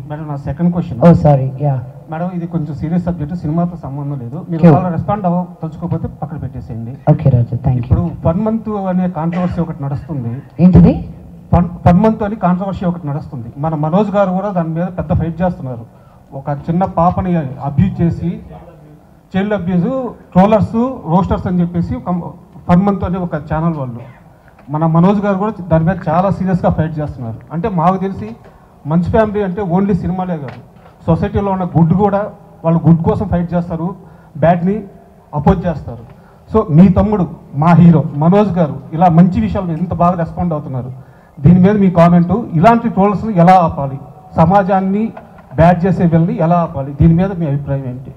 Madam నా second question. ఓ sorry, yeah madam ఇది కొంచెం సీరియస్ సబ్జెక్ట్, సినిమాతో సంబంధం లేదు. మీరు వాళ్ళు రెస్పాండ్ తలుచుకోకపోతే పక్కన పెట్టేసేయండి. Okay Raju, thank you. ఇప్పుడు 1 month అనే కాంట్రవర్సీ ఒకటి నడుస్తుంది. ఏంటిది? 1 month అని కాంట్రవర్సీ ఒకటి నడుస్తుంది. మన మనోజ్ గారు కూడా దాని మీద పెద్ద ఫైట్ చేస్తున్నారు. ఒక చిన్న పాపని అబ్యూజ్ చేసి, చైల్డ్ అబ్యూజ్, ట్రోలర్స్, రోస్టర్స్ అని చెప్పేసి 1 month అనే ఒక ఛానల్ వాళ్ళు, మన మనోజ్ గారు కూడా దాని మీద చాలా సీరియస్గా ఫైట్ చేస్తున్నారు. అంటే మాకు తెలిసి మంచి ఫ్యామిలీ అంటే ఓన్లీ సినిమాలే కాదు, సొసైటీలో ఉన్న గుడ్ కూడా, వాళ్ళు గుడ్ కోసం ఫైట్ చేస్తారు, బ్యాడ్ని అపోజ్ చేస్తారు. సో మీ తమ్ముడు, మా హీరో మనోజ్ గారు ఇలా మంచి విషయాలు ఇంత బాగా రెస్పాండ్ అవుతున్నారు, దీని మీద మీ కామెంటు, ఇలాంటి ట్రోల్స్ని ఎలా ఆపాలి, సమాజాన్ని బ్యాడ్ చేసే వీళ్ళని ఎలా ఆపాలి, దీని మీద మీ అభిప్రాయం ఏంటి?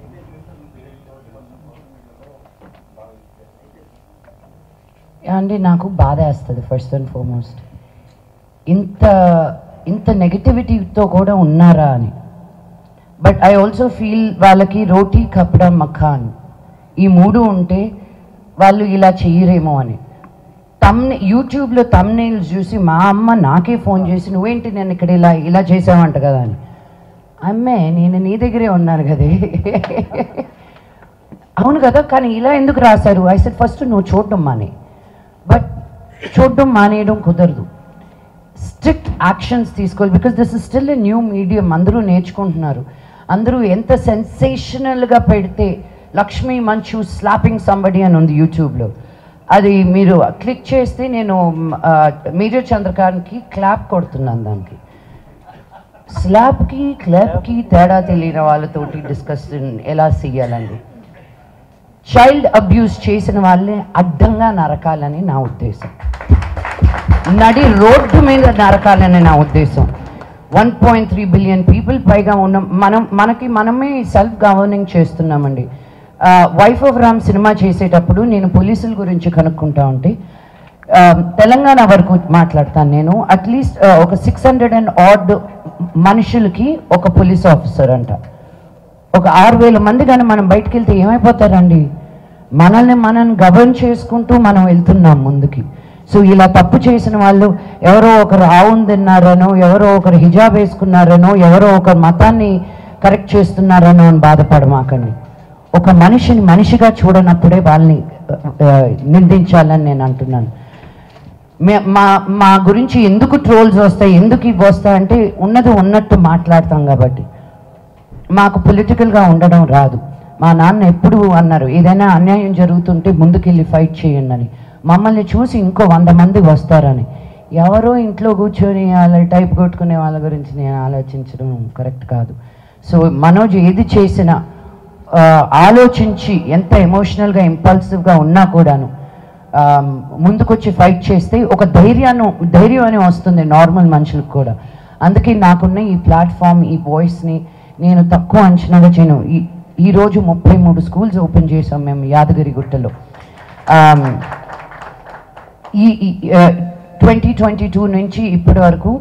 అండి నాకు బాధ వేస్తుంది ఫస్ట్ అండ్ ఫార్మోస్ట్, ఇంత నెగటివిటీతో కూడా ఉన్నారా అని. బట్ ఐ ఆల్సో ఫీల్ వాళ్ళకి రోటీ కప్డా మఖాన్ ఈ 3 ఉంటే వాళ్ళు ఇలా చెయ్యరేమో అని. యూట్యూబ్లో తమ్నెయిల్స్ చూసి మా అమ్మ నాకే ఫోన్ చేసి నువ్వేంటి నేను ఇక్కడ ఇలా చేసావంట కదా అని. అమ్మే నేను నీ దగ్గరే ఉన్నాను కదే. అవును కదా, కానీ ఇలా ఎందుకు రాశారు? ఐ సెడ్ ఫస్ట్ నువ్వు చూడడం మానే. బట్ చూడడం మానేయడం కుదరదు, స్ట్రిక్ట్ యాక్షన్స్ తీసుకోవాలి. Because this is still a new medium, అందరూ నేర్చుకుంటున్నారు. అందరూ ఎంత సెన్సేషనల్గా పెడితే లక్ష్మీ మంచు స్లాపింగ్ సంబడి అని ఉంది యూట్యూబ్లో, అది మీరు క్లిక్ చేస్తే నేను మేజర్ చంద్రకాంత్కి క్లాప్ కొడుతున్నాను. దానికి స్లాప్కి క్లాప్కి తేడా తెలియని వాళ్ళతోటి డిస్కషన్ ఎలా చెయ్యాలండి. చైల్డ్ అబ్యూస్ చేసిన వాళ్ళని అడ్డంగా నరకాలని నా ఉద్దేశం, నడి రోడ్డు మీద నరకాలని నా ఉద్దేశం. 1.3 బిలియన్ పీపుల్ పైగా ఉన్న మనమే సెల్ఫ్ గవర్నింగ్ చేస్తున్నామండి. వైఫ్ ఆఫ్ రామ్ సినిమా చేసేటప్పుడు నేను పోలీసుల గురించి కనుక్కుంటా ఉంటే, తెలంగాణ వరకు మాట్లాడతాను నేను, అట్లీస్ట్ ఒక 600 and odd మనుషులకి ఒక పోలీస్ ఆఫీసర్ అంట. ఒక 6,000 మంది కానీ మనం బయటకు వెళ్తే ఏమైపోతారండి? మనల్ని గవర్న్ చేసుకుంటూ మనం వెళ్తున్నాం ముందుకి. సో ఇలా తప్పు చేసిన వాళ్ళు ఎవరో ఒకరు ఆవును తిన్నారనో, ఎవరో ఒకరు హిజాబ్ వేసుకున్నారనో, ఎవరో ఒకరు మతాన్ని కరెక్ట్ చేస్తున్నారనో అని బాధపడమాకండి. ఒక మనిషిని మనిషిగా చూడనప్పుడే వాళ్ళని నిందించాలని నేను అంటున్నాను. మా గురించి ఎందుకు ట్రోల్స్ వస్తాయి, ఎందుకు ఇవి వస్తాయంటే ఉన్నది ఉన్నట్టు మాట్లాడతాం కాబట్టి. మాకు పొలిటికల్గా ఉండడం రాదు. మా నాన్న ఎప్పుడు అన్నారు, ఏదైనా అన్యాయం జరుగుతుంటే ముందుకెళ్ళి ఫైట్ చేయండి అని. మమ్మల్ని చూసి ఇంకో 100 మంది వస్తారని. ఎవరో ఇంట్లో కూర్చొని అలా టైప్ కొట్టుకునే వాళ్ళ గురించి నేను ఆలోచించడం కరెక్ట్ కాదు. సో మనోజ్ ఏది చేసినా ఆలోచించి, ఎంత ఎమోషనల్గా ఇంపల్సివ్గా ఉన్నా కూడాను ముందుకొచ్చి ఫైట్ చేస్తే ఒక ధైర్యం అని వస్తుంది నార్మల్ మనుషులకు కూడా. అందుకే నాకున్న ఈ ప్లాట్ఫామ్, ఈ వాయిస్ని నేను తక్కువ అంచనాగా చేయను. ఈరోజు 33 స్కూల్స్ ఓపెన్ చేసాం మేము యాదగిరిగుట్టలో. ఈ 2022 నుంచి ఇప్పటి వరకు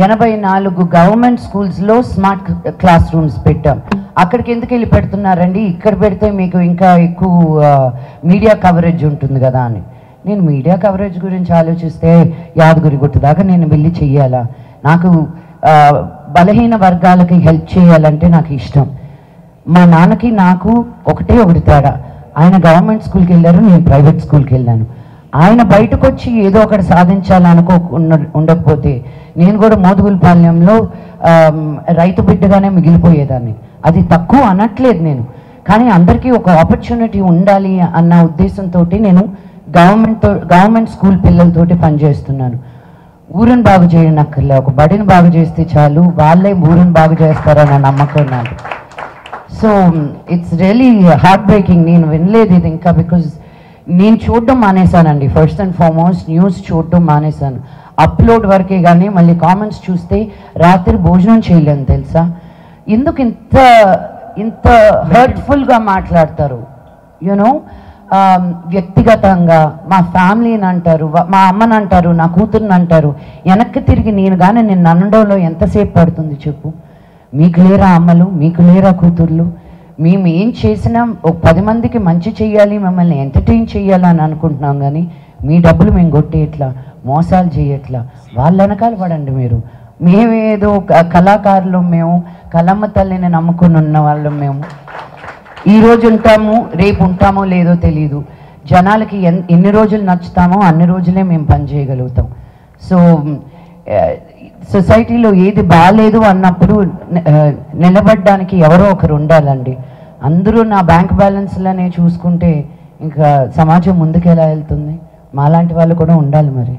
84 గవర్నమెంట్ స్కూల్స్లో స్మార్ట్ క్లాస్ రూమ్స్ పెట్టాం. అక్కడికి ఎందుకు వెళ్ళి పెడుతున్నారండి, ఇక్కడ పెడితే మీకు ఇంకా ఎక్కువ మీడియా కవరేజ్ ఉంటుంది కదా అని. నేను మీడియా కవరేజ్ గురించి ఆలోచిస్తే యాదగిరిగుట్ట దాకా నేను వెళ్ళి చెయ్యాలా? నాకు బలహీన వర్గాలకి హెల్ప్ చేయాలంటే నాకు ఇష్టం. మా నాన్నకి నాకు ఒకటి తేడా, ఆయన గవర్నమెంట్ స్కూల్కి వెళ్ళారు, నేను ప్రైవేట్ స్కూల్కి వెళ్ళాను. ఆయన బయటకు వచ్చి ఏదో ఒకటి సాధించాలనుకో ఉండకపోతే నేను కూడా మోదుగులపాలెంలో రైతు బిడ్డగానే మిగిలిపోయేదాన్ని. అది తక్కువ అనట్లేదు నేను, కానీ అందరికీ ఒక ఆపర్చునిటీ ఉండాలి అన్న ఉద్దేశంతో నేను గవర్నమెంట్ స్కూల్ పిల్లలతోటి పనిచేస్తున్నాను. ఊరిని బాగు చేయనక్కర్లే, ఒక బడిని బాగు చేస్తే చాలు, వాళ్ళే ఊరిని బాగు చేస్తారన్న నమ్మకం నాకు. So it's really heart breaking. నేను వినలేదు ఇది ఇంకా, బికాజ్ నేను చూడడం మానేశానండి. ఫస్ట్ అండ్ ఫార్మోస్ట్ న్యూస్ చూడడం మానేశాను. అప్లోడ్ వరకే కానీ మళ్ళీ కామెంట్స్ చూస్తే రాత్రి భోజనం చేయలేను తెలుసా. ఎందుకు ఇంత హర్ట్ఫుల్గా మాట్లాడతారు? యూనో, వ్యక్తిగతంగా మా ఫ్యామిలీని అంటారు, మా అమ్మని అంటారు, నా కూతుర్ని అంటారు. వెనక్కి తిరిగి నేను కానీ నిన్ను అనడంలో ఎంతసేపు పడుతుంది చెప్పు? మీకు లేరా అమ్మలు, మీకు లేరా కూతుర్లు? మేము ఏం చేసినా ఒక 10 మందికి మంచి చెయ్యాలి, మిమ్మల్ని ఎంటర్టైన్ చేయాలని అనుకుంటున్నాం, కానీ మీ డబ్బులు మేము కొట్టేయట్లా, మోసాలు చేయట్లా. వాళ్ళ వెనకాల పడండి మీరు. మేమేదో కళాకారులు, మేము కలమ్మ తల్లిని నమ్ముకుని ఉన్న వాళ్ళం. మేము ఈరోజు ఉంటాము, రేపు ఉంటామో లేదో తెలీదు. జనాలకి ఎన్ని రోజులు నచ్చుతామో అన్ని రోజులే మేము పనిచేయగలుగుతాం. సో సొసైటీలో ఏది బాగాలేదు అన్నప్పుడు నిలబడడానికి ఎవరో ఒకరు ఉండాలండి. అందరూ నా బ్యాంక్ బ్యాలెన్స్లనే చూసుకుంటే ఇంకా సమాజం ముందుకు ఎలా వెళ్తుంది? మాలాంటి వాళ్ళు కూడా ఉండాలి మరి.